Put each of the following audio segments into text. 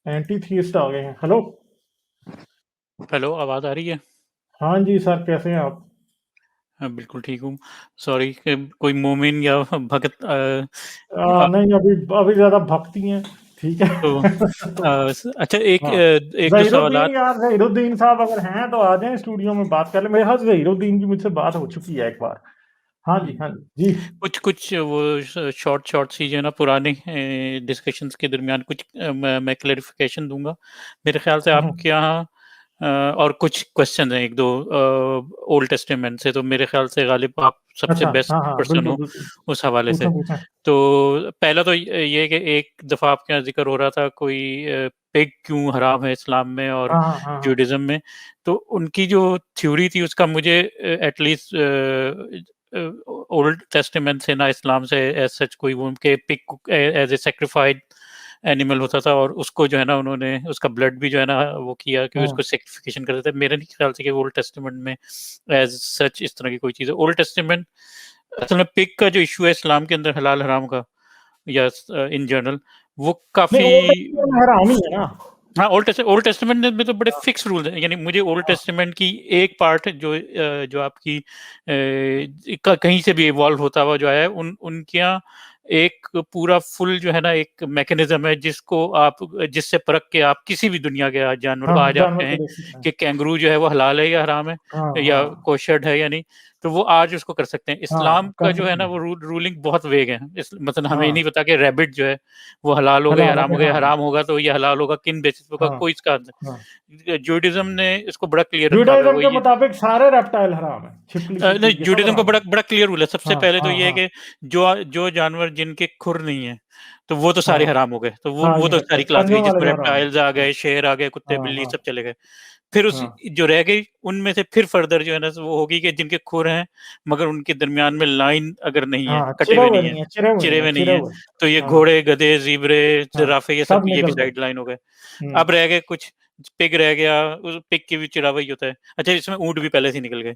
Anti theist आ गए हैं। Hello. Hello, आवाज़ आ रही है? हाँ जी सर, कैसे हैं आप? हाँ, बिल्कुल ठीक हूँ। सॉरी कि कोई मोमिन या भगत आ, नहीं, अभी अभी ज्यादा भक्ति हैं। ठीक तो है। तो अच्छा, हाँ, एक दो जहीरुद्दीन, सवालात। यार जहीरुद्दीन साहब अगर हैं तो आ जाएं स्टूडियो में, बात कर लें। मेरे ख्याल से जहीरुद्दीन की मुझसे बात हो चुकी है एक बार। हाँ जी, हम्म, हाँ जी जी। कुछ कुछ वो शॉर्ट शॉर्ट सी जो है ना, पुराने डिस्कशंस के दरमियान कुछ मैं क्लेरिफिकेशन दूंगा। मेरे ख्याल से हाँ आपके यहाँ और कुछ क्वेश्चन हैं, एक दो ओल्ड टेस्टामेंट से, तो मेरे ख्याल से गालिब आप सबसे अच्छा, बेस्ट हाँ हाँ, पर्सन बिल्कुल हो बिल्कुल। उस हवाले से। पूछें पूछें। तो पहला तो ये कि एक दफ़ा आपके यहाँ जिक्र हो रहा था कोई पिग क्यों हराम है इस्लाम में और हाँ हाँ हाँ हाँ। जूडिज्म में। तो उनकी जो थ्योरी थी उसका मुझे एटलीस्ट ओल्ड टेस्टामेंट से ना इस्लाम से एज सच कोई वो उनके pig as a sacrificed animal होता था, और उसको जो है ना उन्होंने उसका ब्लड भी जो है ना वो किया कि हाँ उसको सेक्रिफिकेशन करते थे। मेरे नहीं ख्याल से कि ओल्ड टेस्टामेंट में एज सच इस तरह की कोई चीज़ है। ओल्ड टेस्टामेंट असल में पिग का जो इशू है इस्लाम के अंदर हलाल हराम का, या इन जनरल, वो नहीं, काफ़ी। ओल्ड टेस्टामेंट हराम ही है ना। हाँ, ओल्ड टेस्टामेंट में तो बड़े फिक्स रूल हैं। यानी मुझे ओल्ड हाँ टेस्टामेंट की एक पार्ट जो आपकी कहीं से भी इवॉल्व होता हुआ जो आया है, उन उनके यहाँ एक पूरा फुल जो है ना एक मैकेनिज्म है जिसको आप जिससे परख के आप किसी भी दुनिया के जानवर हाँ को हाँ, आज आप जानवर को कहें देख सकते हैं। कि कैंगरू जो है वो हलाल है या हराम है हाँ या हाँ कोशर्ड है या नहीं, तो वो आज उसको कर सकते हैं। इस्लाम हाँ, का कर जो है सकते ना हैं। वो रूलिंग बहुत वेग है। मतलब हमें ये हाँ, नहीं पता कि रैबिट जो है वो हलाल हो गया या हलाल है हराम कि हो गया, हाँ हराम होगा तो ये हलाल होगा, किन बेसिस पे होगा, हाँ कोई इसका हाँ। जूडिज्म ने इसको बड़ा क्लियर रखा हुआ है। जूडाइज्म वो के ये मुताबिक सारे रेप्टाइल हराम है, छिपकली नहीं, छिपकली के सब जूडिज्म का हराम बड़ा है। बड़ा क्लियर रूल है। सबसे हाँ पहले तो हाँ ये है हाँ कि जो जो जानवर जिनके खुर नहीं है तो वो तो सारे हाँ हराम हो गए, तो हाँ, वो ये तो है, सारी क्लास गई, पंजों वाले जिसमें तो हराम है। रेप्टाइल्स आ हाँ गए, शेर आ गए, कुत्ते हाँ बिल्ली हाँ सब चले गए। फिर उस हाँ जो रह गई उनमें से फिर फर्दर जो है ना वो होगी कि जिनके खुर हैं मगर उनके दरमियान में लाइन अगर नहीं है, हाँ, कटे चिरे हुए हुए नहीं है, नहीं है, चिरे हुए चिरे नहीं है, हुए नहीं चिरे है, हुए। तो ये हाँ घोड़े, गधे, जिब्रे, हाँ, जिराफे, सब ये भी निकल गए। साइड लाइन हो गए। हम्म अब रह गए कुछ, पिग रह गया, उस पिग की भी चिरावा ही होता है। अच्छा, इसमें ऊंट भी पहले से निकल गए।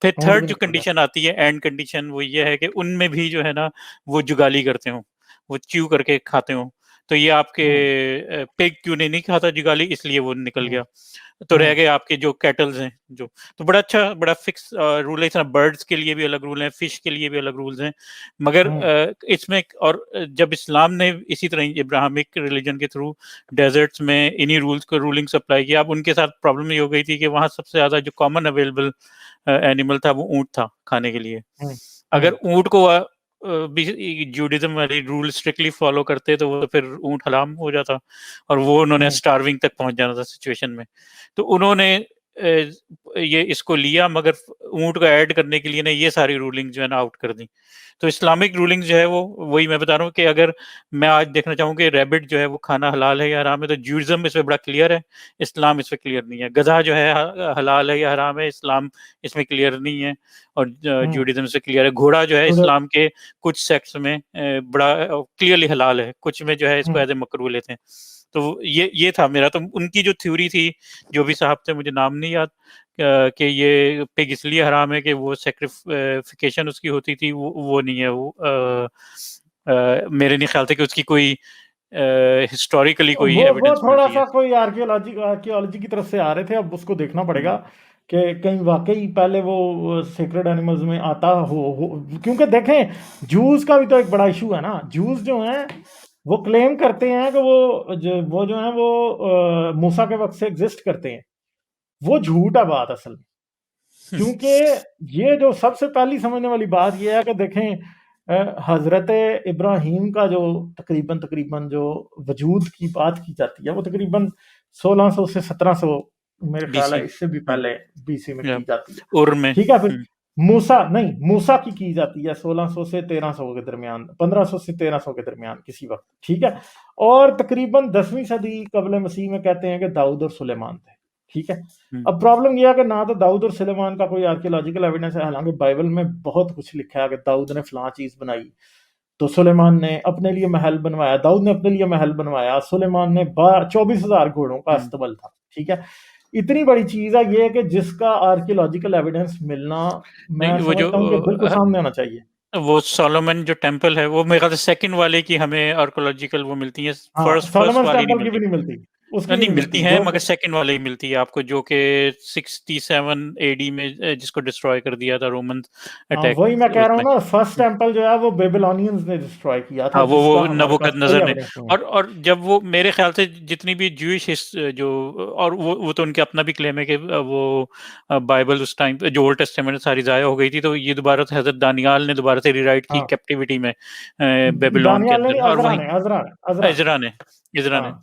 फिर ऊँट थर्ड भी जो निकल गए। कंडीशन आती है, एंड कंडीशन, वो ये है कि उनमें भी जो है ना वो जुगाली करते हो, वो च्यू करके खाते हो। तो ये आपके हम्म पिग क्यों नहीं खाता जुगाली, इसलिए वो निकल हम्म गया। तो रह हम्म गए आपके जो कैटल्स हैं जो, तो बड़ा अच्छा बड़ा फिक्स रूल है। इस तरह बर्ड्स के लिए भी अलग रूल हैं, फिश के लिए भी अलग रूल्स हैं। मगर हम्म इसमें और जब इस्लाम ने इसी तरह इब्राहिमिक रिलीजन के थ्रू डेजर्ट्स में इन्हीं रूल्स को रूलिंग्स अप्लाई किया, अब उनके साथ प्रॉब्लम ये हो गई थी कि वहाँ सबसे ज़्यादा जो कॉमन अवेलेबल एनिमल था वो ऊँट था खाने के लिए। हम्म अगर हम्म ऊँट को भी जूडिज्म वाली रूल स्ट्रिक्टली फॉलो करते तो वो तो फिर ऊँट हलाल हो जाता, और वो उन्होंने हम्म स्टार्विंग तक पहुंच जाना था सिचुएशन में। तो उन्होंने ये इसको लिया, मगर ऊँट को ऐड करने के लिए ना ये सारी रूलिंग जो है ना आउट कर दी। तो इस्लामिक रूलिंग जो है वो वही मैं बता रहा हूँ कि अगर मैं आज देखना चाहूँ कि रैबिट जो है वो खाना हलाल है या हराम है, तो जूडिज्म इसमें बड़ा क्लियर है, इस्लाम इसमें क्लियर नहीं है। गधा जो है हलाल है या हराम है, इस्लाम इसमें क्लियर नहीं है, और हम्म, जूडिज्म से क्लियर है। घोड़ा जो है थोड़े- इस्लाम के कुछ सेक्ट्स में बड़ा क्लियरली हलाल है, कुछ में जो है इसको हम्म, एज ए मकरूह लेते हैं। तो ये था मेरा, तो उनकी जो थ्योरी थी, जो भी साहब थे मुझे नाम नहीं याद, कि ये पिग इसलिए हराम है कि वो सेक्रिफिकेशन उसकी होती थी, वो नहीं है। वो मेरे नहीं ख्याल थे कि उसकी कोई हिस्टोरिकली कोई वो एविडेंस थोड़ा मिलती है। सा कोई आर्कियोलॉजी आर्कियोलॉजी की तरफ से आ रहे थे, अब उसको देखना पड़ेगा हम्म, कि कहीं वाकई पहले वो सेक्रेड एनिमल्स में आता हो। क्योंकि देखें, जूस का भी तो एक बड़ा इशू है ना। जूस जो हैं वो क्लेम करते हैं कि वो जो है वो मूसा के वक्त से एग्जिस्ट करते हैं। वो झूठ है बात असल में। क्योंकि ये जो सबसे पहली समझने वाली बात ये है कि देखें, हजरत इब्राहीम का जो तकरीबन तकरीबन जो वजूद की बात की जाती है, वो तकरीबन 1600 से 1700 मेरे ख्याल बीसी। है, इससे भी पहले बीसी में या की जाती है। उर में। ठीक है, फिर मूसा नहीं, मूसा की जाती है 1600 से 1300 के दरमियान, 1500 से 1300 के दरमियान किसी वक्त। ठीक है। और तकरीबन 10वीं सदी कबल मसीह में कहते हैं कि दाऊद और सुलेमान थे। ठीक है। हम्म, अब प्रॉब्लम यह है कि ना तो दाऊद और सुलेमान का कोई आर्कियोलॉजिकल एविडेंस है, हालांकि बाइबल में बहुत कुछ लिखा है कि दाऊद ने फलां चीज बनाई, तो सुलेमान ने अपने लिए महल बनवाया, दाऊद ने अपने लिए महल बनवाया, सुलेमान ने 24,000 घोड़ों का हम्म। अस्तबल था। ठीक है। इतनी बड़ी चीज है ये कि जिसका आर्कियोलॉजिकल एविडेंस मिलना, मैं नहीं, वो जो समझता हूँ कि बिल्कुल सामने आना चाहिए। वो सोलोमन जो टेम्पल है वो मेरे ख्याल से सेकंड वाले की हमें आर्कोलॉजिकल वो मिलती है, हाँ, फर्स्ट फर्स्ट सोलोमन वाली नहीं टेम्पल की भी मिलती। नहीं मिलती। उसकी भी नहीं नहीं मिलती मिलती हैं, जो मगर सेकंड वाले ही मिलती है आपको, जो कि 67 एडी में जिसको डिस्ट्रॉय कर दिया था रोमन अटैक वही मैं कह रहा हूँ उसमें। ना, फर्स्ट टेम्पल जो है वो बेबीलोनियंस ने डिस्ट्रॉय किया था, हाँ, जिसका वो हमारे पास कोई नबूकदनेस्सर ने। एविडेंस नहीं है। और जब वो मेरे ख्याल से जितनी भी ज्यूइश जो, और वो तो उनके अपना भी क्लेम है कि वो बाइबल उस टाइम पे जो ओल्ड टेस्टामेंट सारी ज़ाया हो गई थी, तो ये दोबारा से हज़रत दानियाल ने दोबारा से रीराइट की हाँ, कैप्टिविटी में बेबीलोन के दानियाल अंदर, नहीं, और अजरा वहीं ने, अजरा ने, अजरा ने। इज़रा ने इज़रा ने। हाँ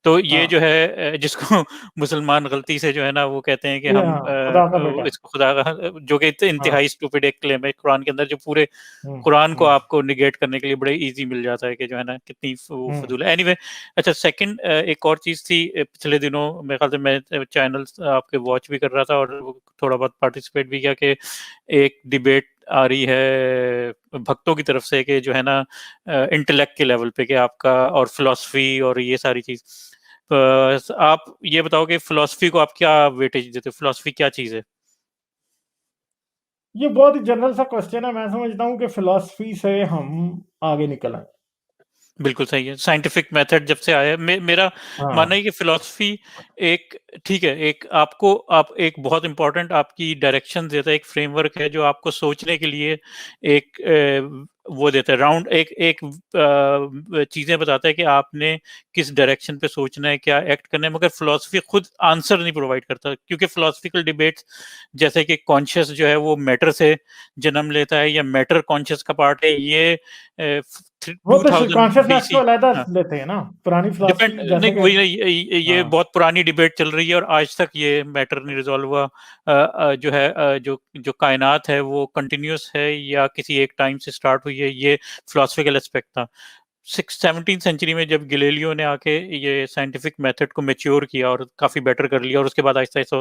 तो ये जो हाँ, है जिसको मुसलमान गलती से जो है ना वो कहते हैं कि ये हम हाँ, खुदा का बेटा। इसको खुदा का, जो कि हाँ। इंतहाई स्टूपिड एक क्लेम है कुरान के अंदर, जो पूरे हम्म कुरान को हम्म आपको निगेट करने के लिए बड़े इजी मिल जाता है कि जो है ना कितनी वो हम्म फजूल है। एनीवे, अच्छा सेकंड एक और चीज थी, पिछले दिनों मेरे ख्याल से मैं चैनल आपके वॉच भी कर रहा था और थोड़ा बहुत पार्टिसिपेट भी किया, कि एक डिबेट आ रही है भक्तों की तरफ से कि जो है ना इंटेलेक्ट के लेवल पे, कि आपका और फिलॉसफी और ये सारी चीज, आप ये बताओ कि फिलॉसफी को आप क्या वेटेज देते हो, फिलॉसफी क्या चीज है? ये बहुत ही जनरल सा क्वेश्चन है। मैं समझता हूँ कि फिलॉसफी से हम आगे निकल आए। बिल्कुल सही है। साइंटिफिक मेथड जब से आया है, मेरा मानना है हाँ। कि फिलॉसफी एक, ठीक है, एक आपको आप एक बहुत इंपॉर्टेंट आपकी डायरेक्शन देता है, एक फ्रेमवर्क है जो आपको सोचने के लिए एक वो देता है, राउंड एक एक चीजें बताता है कि आपने किस डायरेक्शन पे सोचना है, क्या एक्ट करना है। मगर फिलॉसफी खुद आंसर नहीं प्रोवाइड करता, क्योंकि फिलोसफिकल डिबेट्स जैसे कि कॉन्शियस जो है वो मैटर से जन्म लेता है या मैटर कॉन्शियस का पार्ट है, ये वो टू तो थाउजेंड कॉन्शियसनेस को बीसी अलहदा लेते हैं ना, पुरानी डिपेंड, फिलॉसफी नहीं जैसे कि। वही ये हाँ बहुत पुरानी डिबेट चल रही है और आज तक ये मैटर नहीं रिजॉल्व हुआ। जो है जो जो कायनात है वो कंटिन्यूस है या किसी एक टाइम से स्टार्ट हुई है, ये फिलोसफिकल एस्पेक्ट था। 17th सेंचुरी में जब गिलेलियो ने आके ये साइंटिफिक मेथड को मेच्योर किया और काफी बेटर कर लिया, और उसके बाद आहिस्ता आहिस्ता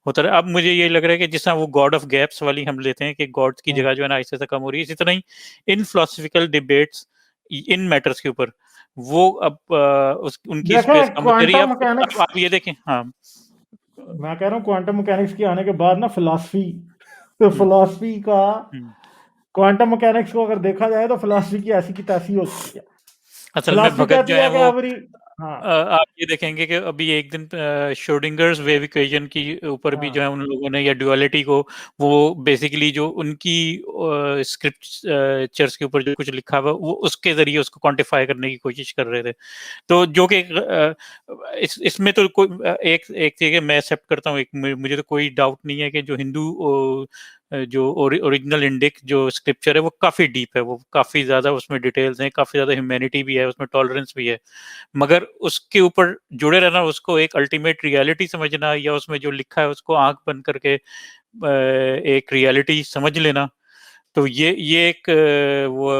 होता रहा। अब मुझे ये लग रहा है कि जिस तरह वो गॉड ऑफ गैप्स वाली हम लेते हैं कि गॉड की हम्म। जगह जो है ना आहिस्ता आहिस्ता कम हो रही है, इसी तरह ही इन फिलोसफिकल डिबेट्स इन मैटर्स के ऊपर वो अब उनकी स्पेस देखें कम होती रही है। क्वांटम अब मैकेनिक्स, आप ये देखें, हाँ। मैं कह रहा हूँ क्वांटम मैकेनिक्स के आने के बाद ना फिलॉसफी, तो हम्म, फिलॉसफी का, हम्म। क्वांटम मैकेनिक्स को अगर देखा जाए तो फिलॉसफी की ऐसी की तैसी हो चुकी है। असल में फिलॉसफी भगत कहती जो है है कि वो, एवरी। हाँ आप ये देखेंगे कि अभी एक दिन श्रोडिंगर्स वेव इक्वेशन की ऊपर भी जो है हाँ उन लोगों ने, या ड्युअलिटी को, वो बेसिकली जो उनकी स्क्रिप्चर्स के ऊपर जो कुछ लिखा हुआ वो उसके जरिए उसको क्वांटिफाई करने की कोशिश कर रहे थे। तो जो कि इसमें तो कोई एक एक चीज है, मैं एक्सेप्ट करता हूँ, एक मुझे तो कोई डाउट नहीं है कि जो हिंदू जो ओरिजिनल इंडिक जो स्क्रिप्चर है वो काफी डीप है, वो काफी ज्यादा उसमें डिटेल्स हैं, काफी ज्यादा ह्यूमैनिटी भी है उसमें, टॉलरेंस भी है। मगर उसके ऊपर जुड़े रहना, उसको एक अल्टीमेट रियलिटी समझना, या उसमें जो लिखा है उसको आंख बंद करके एक रियलिटी समझ लेना, तो ये एक वो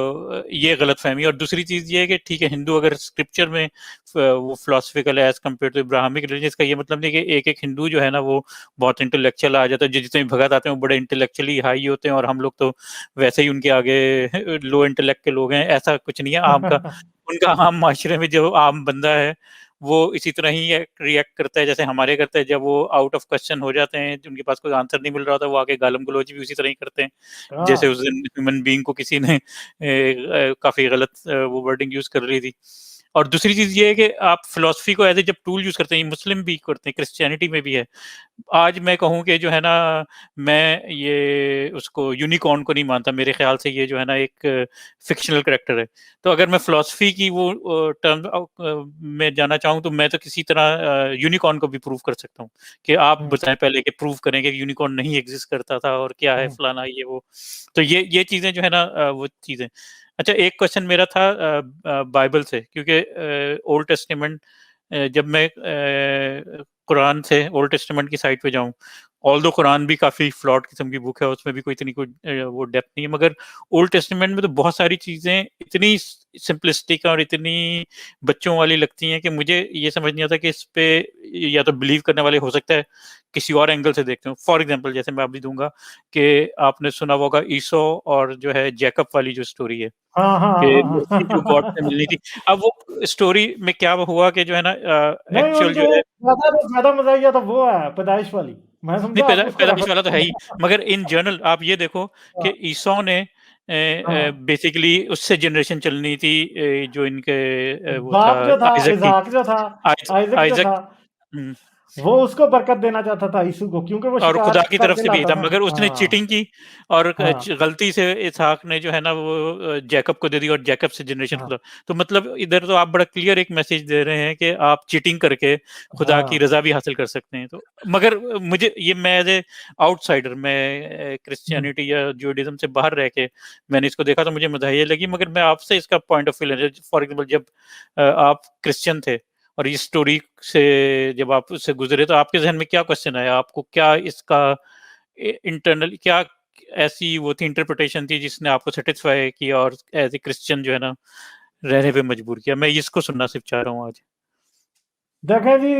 ये गलतफहमी है। और दूसरी चीज ये है कि ठीक है, हिंदू अगर स्क्रिप्चर में वो फिलोसफिकल है as compare to Abrahamic religion, का ये मतलब नहीं कि एक एक हिंदू जो है ना वो बहुत इंटेलेक्चुअल आ जाता है, जितने भी भगत आते हैं वो बड़े इंटेलेक्चुअली हाई होते हैं और हम लोग तो वैसे ही उनके आगे लो इंटेलेक्ट के लोग हैं, ऐसा कुछ नहीं है। आम का उनका आम माशरे में जो आम बंदा है वो इसी तरह ही रिएक्ट करता है जैसे हमारे करते हैं, जब वो आउट ऑफ क्वेश्चन हो जाते हैं, उनके पास कोई आंसर नहीं मिल रहा होता, वो आके गालम गलौज भी उसी तरह ही करते हैं, जैसे उस हाँ। दिन ह्यूमन बीइंग को किसी ने काफी गलत वो वर्डिंग यूज कर ली थी। और दूसरी चीज ये है कि आप फिलोसफी को एज ए जब टूल यूज करते हैं, मुस्लिम भी करते हैं, क्रिश्चियनिटी में भी है। आज मैं कहूँ कि जो है ना, मैं ये उसको यूनिकॉर्न को नहीं मानता, मेरे ख्याल से ये जो है ना एक फिक्शनल करेक्टर है। तो अगर मैं फिलोसफी की वो टर्म में जाना चाहूँ, तो मैं तो किसी तरह यूनिकॉर्न को भी प्रूव कर सकता हूँ, कि आप हम्म बताएं पहले कि प्रूव करें कि यूनिकॉर्न नहीं एग्जिस्ट करता था और क्या है हम्म फलाना ये वो। तो ये चीजें जो है ना वो चीजें। अच्छा, एक क्वेश्चन मेरा था बाइबल से, क्योंकि ओल्ड टेस्टामेंट जब मैं कुरान से ओल्ड टेस्टामेंट की साइट पे जाऊं, ऑल दो कुरान भी काफी फ्लॉट किस्म की बुक है, उसमें भी कोई इतनी कोई वो डेप्थ नहीं है, मगर ओल्ड टेस्टामेंट में तो बहुत सारी चीजें इतनी सिंपलिस्टिक और इतनी बच्चों वाली लगती हैं कि मुझे ये समझ नहीं आता कि इस पे या तो बिलीव करने वाले हो सकता है किसी और एंगल से देखते हो। फॉर एग्जाम्पल जैसे मैं अभी दूंगा कि आपने सुना होगा ईसो और जो है जैकब वाली जो स्टोरी है, हाँ हाँ कि हाँ लड़की जो गॉड से हाँ। मिलनी थी। अब वो स्टोरी में क्या हुआ कि जो है ना नहीं, एक्चुअल उनके जो है, ज्यादा मजा आया तो वो है पैदाइश वाली। मैं नहीं समझा आप उसको पैदाइश रेफर वाला तो कर है रहे ही, हैं। मगर इन जनरल आप ये देखो कि ईसो ने हाँ बेसिकली उससे जनरेशन चलनी थी, जो इनके वो था बाप जो था आइजक की, इजहाक जो था, आइजक जो आइजक। था, वो उसको बरकत देना चाहता था यीशु को, क्योंकि वो और शिकार खुदा की तरफ करके से भी लाता था, था। मगर उसने हाँ चीटिंग की और हाँ गलती से इसहाक ने जो है ना वो जैकब को दे दी, और जैकब से जनरेशन हाँ खुदा। तो मतलब इधर तो आप बड़ा क्लियर एक मैसेज दे रहे हैं कि आप चीटिंग करके खुदा की हाँ रजा भी हासिल कर सकते हैं। तो मगर मुझे ये, मैं एज ए आउटसाइडर, मैं हम्म, क्रिश्चियनिटी या जूडिज्म से बाहर रह के मैंने इसको देखा, तो मुझे मज़ाहिया लगी। मगर मैं आपसे इसका पॉइंट ऑफ व्यू लेना, फॉर एग्जाम्पल जब आप क्रिश्चियन थे और इस स्टोरी से जब आप उससे गुजरे, तो आपके जहन में क्या क्वेश्चन आया, आपको क्या इसका इंटरनल क्या ऐसी वो थी, इंटरप्रिटेशन थी जिसने आपको सेटिस्फाई किया और एज ए क्रिश्चियन जो है ना रहने पे मजबूर किया? मैं इसको सुनना सिर्फ चाह रहा हूँ आज। देखें जी,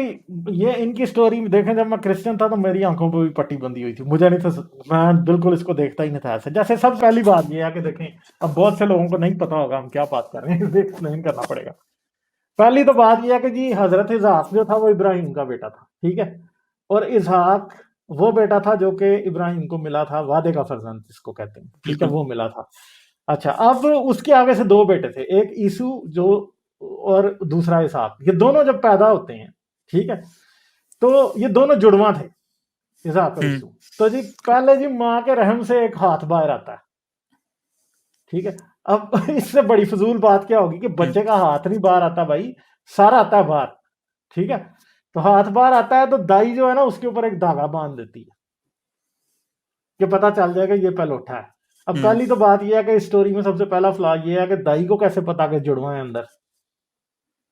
ये इनकी स्टोरी में देखें, जब मैं क्रिश्चियन था तो मेरी आंखों पर भी पट्टी बंदी हुई थी, मुझे नहीं था, मैं बिल्कुल इसको देखता ही नहीं था ऐसे। जैसे सब पहली बात ये है कि देखें, अब बहुत से लोगों को नहीं पता होगा हम क्या बात कर रहे हैं, इसे एक्सप्लेन करना पड़ेगा। पहली तो बात यह है कि जी हजरत इसहाक जो था वो इब्राहिम का बेटा था, ठीक है। और इसहाक वो बेटा था जो कि इब्राहिम को मिला था, वादे का फर्जंद जिसको कहते हैं, ठीक है, बिल्कुल। वो मिला था। अच्छा, अब उसके आगे से दो बेटे थे, एक ईसु जो और दूसरा इसहाक। ये दोनों जब पैदा होते हैं, ठीक है, तो ये दोनों जुड़वा थे, इसहाक और हम्म। ईसु। तो जी पहले जी माँ के रहम से एक हाथ बाहर आता है, ठीक है। अब इससे बड़ी फजूल बात क्या होगी कि हम्म। बच्चे का हाथ नहीं बाहर आता भाई, सारा आता है बाहर, ठीक है। तो हाथ बाहर आता है तो दाई जो है ना उसके ऊपर एक धागा बांध देती है कि पता चल जाएगा ये पहलौठा है। अब हम्म। पहली तो बात यह है कि इस स्टोरी में सबसे पहला फ्लॉ ये है कि दाई को कैसे पता कि जुड़वा है अंदर,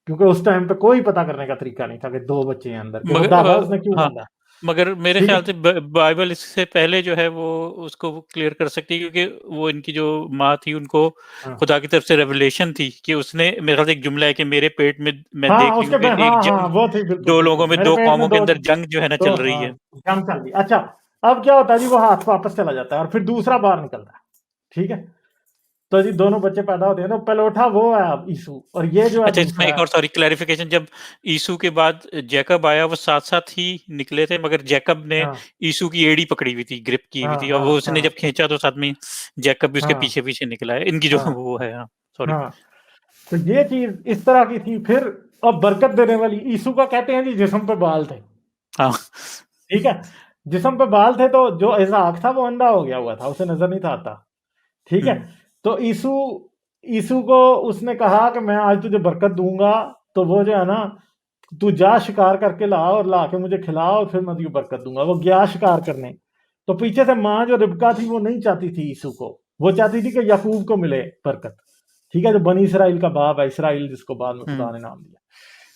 क्योंकि उस टाइम पे कोई पता करने का तरीका नहीं था कि दो बच्चे हैं अंदर, कि वो मगर धागा उसने क्यों हाँ, बांधा। मगर मेरे ठीक ख्याल है, से बाइबल इससे पहले जो है वो उसको क्लियर कर सकती है, क्योंकि वो इनकी जो माँ थी उनको हाँ खुदा की तरफ से रेवलेशन थी कि उसने, मेरे ख्याल से एक जुमला है कि मेरे पेट में मैं हाँ देख रही हूँ कि हाँ एक हाँ जंग, वो थी, बिल्कुल दो लोगों बिल्कुल, में, मेरे दो पेट में कौमों के दो, अंदर जंग जो है ना तो चल रही हाँ है। जंग चल रही। अच्छा, अब क्या होता है जी, वो हाथ वापस चला जाता है और फिर दूसरा बाहर निकलता है, ठीक है। तो जी दोनों बच्चे पैदा होते हैं, तो पहलौठा वो है अब यीशु, और ये जो है अच्छा, इसमें दूसरा एक है। और सॉरी क्लैरिफिकेशन, जब यीशु के बाद जैकब आया वो साथ-साथ ही निकले थे, मगर जैकब ने हाँ यीशु की एड़ी पकड़ी हुई थी, ग्रिप की हुई हाँ थी, और हाँ वो उसने हाँ जब खींचा तो साथ में जैकब भी उसके हाँ पीछे-पीछे निकला है। इनकी जो हाँ वो है, हाँ, सॉरी। हाँ। तो ये चीज इस तरह की थी। फिर अब बरकत देने वाली यीशु का कहते हैं जी जिस्म पे बाल थे, हाँ। ठीक है। जिस्म पे बाल थे, तो जो इसहाक था वो अंधा हो गया हुआ था, उसे नजर नहीं था आता, ठीक है। हुँ। तो यीशु यीशु को उसने कहा कि मैं आज तुझे बरकत दूंगा, तो वो जो है ना, तू जा शिकार करके ला और ला के मुझे खिला और फिर मैं तुझे बरकत दूंगा। वो गया शिकार करने, तो पीछे से माँ जो रिबका थी वो नहीं चाहती थी यीशु को, वो चाहती थी कि याकूब को मिले बरकत, ठीक है, जो बनी इसराइल का बाप है, इसराइल जिसको बाद में खुदा हुँ। ने नाम दिया।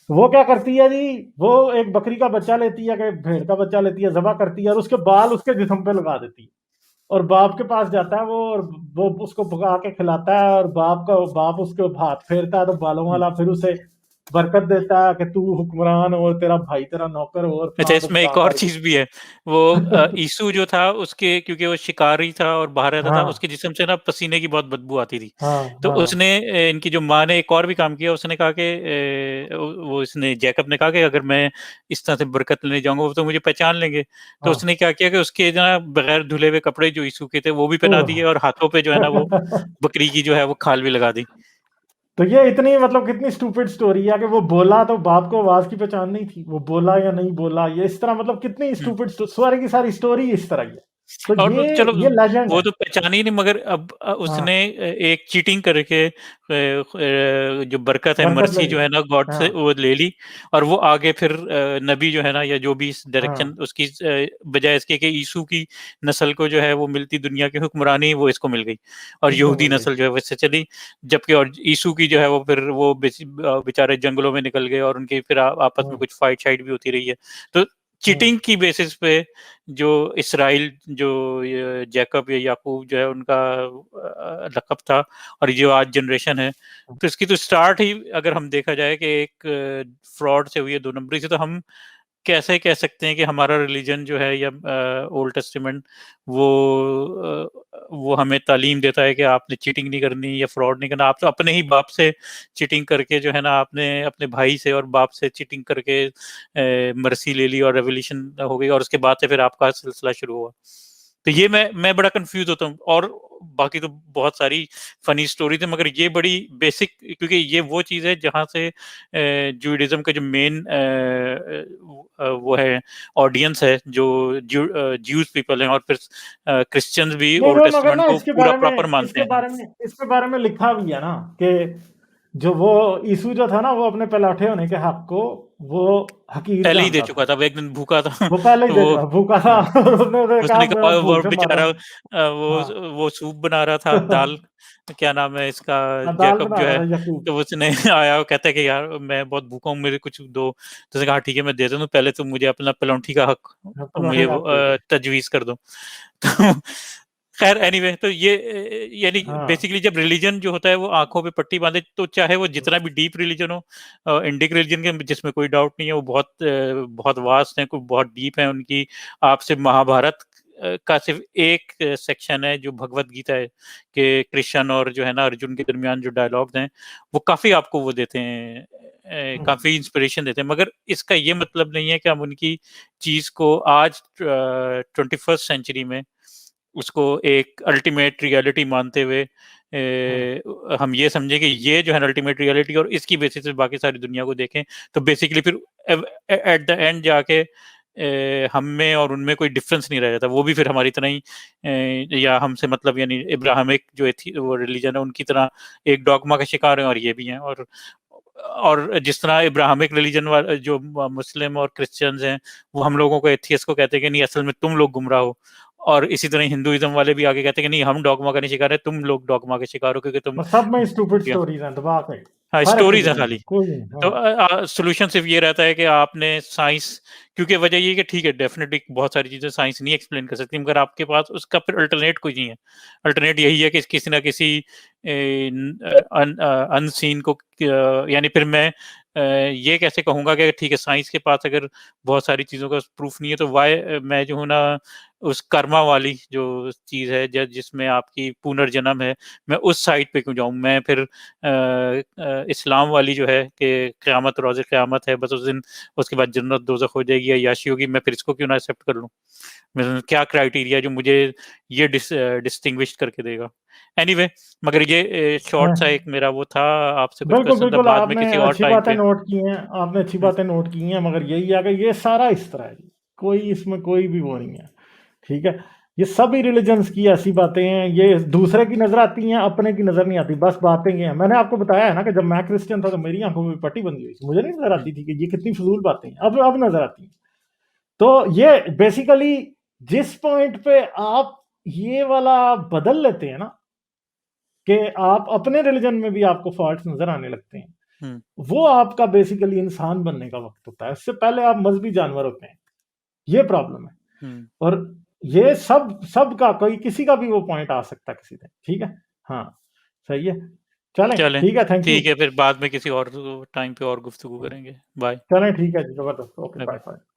तो वो क्या करती है जी, वो एक बकरी का बच्चा लेती है, कि भेड़ का बच्चा लेती है, जबा करती है और उसके बाल उसके जिस्म पे लगा देती है, और बाप के पास जाता है वो, और वो उसको पका के खिलाता है, और बाप उसके हाथ फेरता है तो बालों हुँ। वाला फिर उसे बरकत देता है कि तू हुक्मरान हो और तेरा भाई तेरा नौकर हो, और अच्छा, फलां इसमें एक ढिमकान और करके। चीज़ भी है। वो यीशु जो था उसके, क्योंकि वो शिकारी था और बाहर रहता था, हाँ उसके जिस्म से ना पसीने की बहुत बदबू आती थी। हाँ तो हाँ उसने इनकी जो माँ ने एक और भी काम किया, उसने कहा कि वो इसने जैकब ने कहा कि अगर मैं इस तरह से बरकत लेने जाऊँगा वो तो मुझे पहचान लेंगे। तो हाँ उसने क्या किया कि उसके ना बगैर धुले हुए कपड़े जो यीशु के थे वो भी पहना ओह। दिए, और हाथों पे जो है ना वो बकरी की जो है वो खाल भी लगा दी। तो ये इतनी मतलब कितनी स्टूपिड स्टोरी है कि वो बोला तो बाप को आवाज की पहचान नहीं थी, वो बोला या नहीं बोला, ये इस तरह मतलब कितनी हुँ। स्टूपिड, सारी की सारी स्टोरी इस तरह की है। तो और वो चलो, ये लेजेंड वो है। तो पहचानी ही नहीं, मगर अब उसने हाँ एक चीटिंग करके जो बरकत है, बरकत ले मर्सी ली। जो है ना गॉड हाँ से वो ले ली। और वो आगे फिर नबी जो है ना, या जो भी इस डायरेक्शन हाँ उसकी, बजाय इसके कि यीशु की नस्ल को जो है वो मिलती दुनिया की हुक्मरानी, वो इसको मिल गई और इसको यहूदी मिल गई। नस्ल जो है वैसे चली। जबकि और यीशु की जो है वो फिर वो बेचारे जंगलों में निकल गए और उनकी फिर आपस में हम्म कुछ फाइट शाइट भी होती रही है। तो हम्म चीटिंग की बेसिस पे जो इसराइल, जो ये जैकब या याकूब जो है उनका लक़ब था, और ये जो आज जनरेशन है, तो इसकी तो स्टार्ट ही अगर हम देखा जाए कि एक फ्रॉड से हुई है, 2 नंबरी से, तो हम कैसे कह सकते हैं कि हमारा रिलीजन जो है या ओल्ड टेस्टामेंट वो वो हमें तालीम देता है कि आपने चीटिंग नहीं करनी या फ्रॉड नहीं करना। आप तो अपने ही बाप से चीटिंग करके जो है ना, आपने अपने भाई से और बाप से चीटिंग करके मर्सी ले ली और रेवोल्यूशन हो गई, और उसके बाद से फिर आपका सिलसिला शुरू हुआ। तो ये मैं बड़ा कंफ्यूज होता हूँ। और बाकी तो बहुत सारी फनी स्टोरी थे, मगर ये बड़ी बेसिक, क्योंकि ये वो चीज है जहां से जूइडिज्म का जो मेन वो है ऑडियंस है, जो ज्यूज पीपल हैं, और फिर क्रिश्चियंस भी नहीं ओल्ड वो मगर टेस्टामेंट ना को पूरा प्रॉपर मानते हैं। इसके बारे में लिखा भी है ना कि जो वो यीशु जो था ना, वो अपने पलौठे होने के हक को वो हकीर पहले ही दे जानता चुका था। था, वो एक दिन भूखा था वो पहले ही दे वो चुका भूखा था। हाँ, और उसने कहा उसने कहा मैं वो भूख से मारा बेचारा हूँ। वो सूप बना रहा था, दाल, क्या नाम है इसका, हाँ दाल जैकब बना जो रहा है। था यकूब। तो उसने आया, वो कहता है कि यार मैं बहुत भूखा हूँ, मेरे कुछ दो। तो उसने कहा ठीक है मैं दे दूँ, पहले तुम मुझे अपना पलौठी का हक पलौठे मुझे का हक दे दो। तजवीज कर दो। तो खैर एनीवे, तो ये यानी हाँ बेसिकली जब रिलीजन जो होता है वो आंखों पे पट्टी बांधे, तो चाहे वो जितना भी डीप रिलीजन हो, इंडिक रिलीजन के जिसमें कोई डाउट नहीं है, वो बहुत वास्ट है, कोई बहुत डीप है उनकी। आपसे महाभारत का सिर्फ एक सेक्शन है जो भगवत गीता है, कि कृष्ण और जो है ना अर्जुन के दरमियान जो डायलॉग्स हैं, वो काफी आपको वो देते हैं, काफी इंस्पिरेशन देते हैं। मगर इसका ये मतलब नहीं है कि हम उनकी चीज को आज 21st सेंचुरी में उसको एक अल्टीमेट रियलिटी मानते हुए हम ये समझे कि ये जो है अल्टीमेट रियलिटी, और इसकी बेसिस पे बाकी सारी दुनिया को देखें, तो बेसिकली फिर एट द एंड जाके हम में और उनमें कोई डिफरेंस नहीं रह जाता। वो भी फिर हमारी तरह ही या हमसे मतलब यानी इब्राहिमिक जो वो रिलीजन है उनकी तरह एक डॉगमा का शिकार है, और ये भी हैं। और जिस तरह इब्राहिमिक रिलीजन वाले जो मुस्लिम और क्रिश्चियंस हैं, वो हम लोगों को एथियस्ट को कहते हैं कि नहीं असल में तुम लोग गुमराह हो। और इसी तरह हिंदुइज्म वाले भी आगे कहते हैं कि नहीं हम डॉगमा का नहीं शिकार है, तुम लोग डॉगमा के शिकार हो, क्योंकि तुम और सब में स्टूपिड स्टोरीज हैं दबा के। हाँ हर एक स्टोरीज है रिलीजन खाली। में कोई नहीं। तो हाँ सोल्यूशन सिर्फ ये रहता है कि आपने साइंस, क्योंकि वजह ये कि ठीक है डेफिनेटली बहुत सारी चीजें साइंस नहीं एक्सप्लेन कर सकती, मगर आपके पास उसका फिर अल्टरनेट कोई नहीं है। अल्टरनेट यही है कि किसी ना किसी अनसीन को यानी फिर मैं ये कैसे कहूंगा कि ठीक है साइंस के पास अगर बहुत सारी चीजों का प्रूफ नहीं है, तो वाई मैं जो हूँ ना उस कर्मा वाली जो चीज है जिसमें आपकी पुनर्जन्म है, मैं उस साइड पे क्यों जाऊं। मैं फिर इस्लाम वाली जो है कि क़यामत रोज़ क़यामत है, बस उस दिन उसके बाद जन्नत दोज़ख हो जाएगी या याशी होगी, मैं फिर इसको क्यों ना एक्सेप्ट कर लूं। क्या क्राइटेरिया जो मुझे ये डिस्टिंग्विश करके देगा। एनीवे मगर ये शॉर्ट सा एक मेरा वो था, आपसे कुछ बिल्कुल क्वेश्चन था, बिल्कुल बाद में आपने किसी और अच्छी टाइम बातें पे। नोट की हैं। आपने अच्छी बातें नोट की हैं, मगर यही है कि ये सारा इस तरह है। कोई इसमें कोई भी वो नहीं है। ठीक है, ये सभी रिलीजन्स की ऐसी बातें हैं, ये दूसरे की नजर आती हैं, अपने की नजर नहीं आती, बस बातें ये हैं। मैंने आपको बताया है ना कि जब मैं क्रिश्चियन था तो मेरी आंखों में पट्टी बंधी हुई थी, मुझे नहीं नजर आती थी कि ये कितनी फजूल बातें हैं। अब नजर आती हैं। तो ये बेसिकली जिस पॉइंट पे आप ये वाला बदल लेते हैं ना, कि आप अपने रिलीजन में भी आपको फॉल्ट्स नजर आने लगते हैं, वो आपका बेसिकली इंसान बनने का वक्त होता है। उससे पहले आप मजहबी जानवर होते हैं। ये प्रॉब्लम है। और ये सब का कोई किसी का भी वो पॉइंट आ सकता है किसी दिन। ठीक है, हाँ सही है। चलें चलें ठीक है, थैंक यू। ठीक है, फिर बाद में किसी और टाइम पे और गुफ्तगू करेंगे। बाय चलें ठीक है जी, जबरदस्त। Okay bye. Bye bye.